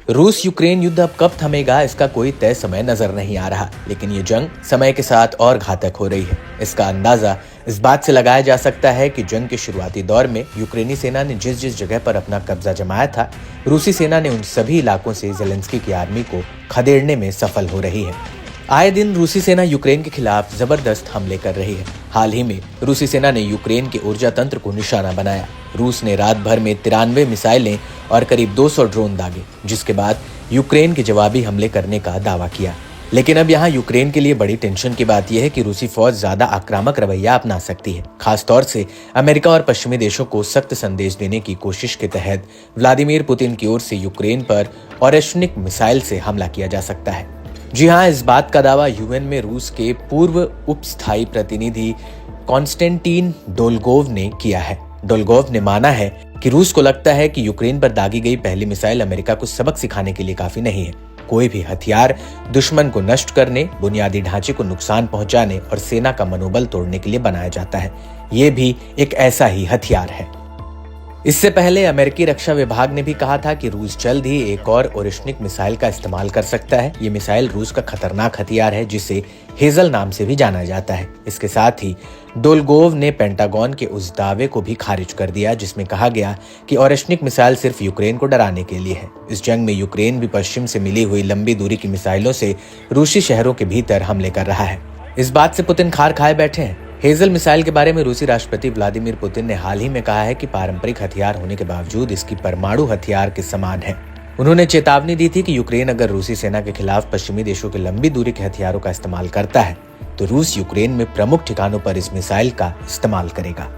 रूस यूक्रेन युद्ध अब कब थमेगा इसका कोई तय समय नजर नहीं आ रहा, लेकिन ये जंग समय के साथ और घातक हो रही है। इसका अंदाजा इस बात से लगाया जा सकता है कि जंग के शुरुआती दौर में यूक्रेनी सेना ने जिस जिस जगह पर अपना कब्जा जमाया था, रूसी सेना ने उन सभी इलाकों से जेलेंस्की की आर्मी को खदेड़ने में सफल हो रही है। आए दिन रूसी सेना यूक्रेन के खिलाफ जबरदस्त हमले कर रही है। हाल ही में रूसी सेना ने यूक्रेन के ऊर्जा तंत्र को निशाना बनाया। रूस ने रात भर में 93 मिसाइलें और करीब 200 ड्रोन दागे, जिसके बाद यूक्रेन के जवाबी हमले करने का दावा किया। लेकिन अब यहाँ यूक्रेन के लिए बड़ी टेंशन की बात यह है कि रूसी फौज ज्यादा आक्रामक रवैया अपना सकती है। खासतौर से अमेरिका और पश्चिमी देशों को सख्त संदेश देने की कोशिश के तहत व्लादिमीर पुतिन की ओर से यूक्रेन पर ओरेश्निक मिसाइल से हमला किया जा सकता है। जी हाँ, इस बात का दावा यूएन में रूस के पूर्व उप स्थायी प्रतिनिधि कॉन्स्टेंटीन डोलगोव ने किया है। डोलगोव ने माना है कि रूस को लगता है कि यूक्रेन पर दागी गई पहली मिसाइल अमेरिका को सबक सिखाने के लिए काफी नहीं है। कोई भी हथियार दुश्मन को नष्ट करने, बुनियादी ढांचे को नुकसान पहुंचाने और सेना का मनोबल तोड़ने के लिए बनाया जाता है। ये भी एक ऐसा ही हथियार है। इससे पहले अमेरिकी रक्षा विभाग ने भी कहा था कि रूस जल्द ही एक और ओरेश्निक मिसाइल का इस्तेमाल कर सकता है। ये मिसाइल रूस का खतरनाक हथियार है, जिसे हेजल नाम से भी जाना जाता है। इसके साथ ही डोलगोव ने पेंटागन के उस दावे को भी खारिज कर दिया जिसमें कहा गया कि ओरेश्निक मिसाइल सिर्फ यूक्रेन को डराने के लिए है। इस जंग में यूक्रेन भी पश्चिम से मिली हुई लंबी दूरी की मिसाइलों से रूसी शहरों के भीतर हमले कर रहा है। इस बात से पुतिन खार खाए बैठे हैं। हेजल मिसाइल के बारे में रूसी राष्ट्रपति व्लादिमीर पुतिन ने हाल ही में कहा है कि पारंपरिक हथियार होने के बावजूद इसकी परमाणु हथियार के समान है। उन्होंने चेतावनी दी थी कि यूक्रेन अगर रूसी सेना के खिलाफ पश्चिमी देशों के लंबी दूरी के हथियारों का इस्तेमाल करता है तो रूस यूक्रेन में प्रमुख ठिकानों पर इस मिसाइल का इस्तेमाल करेगा।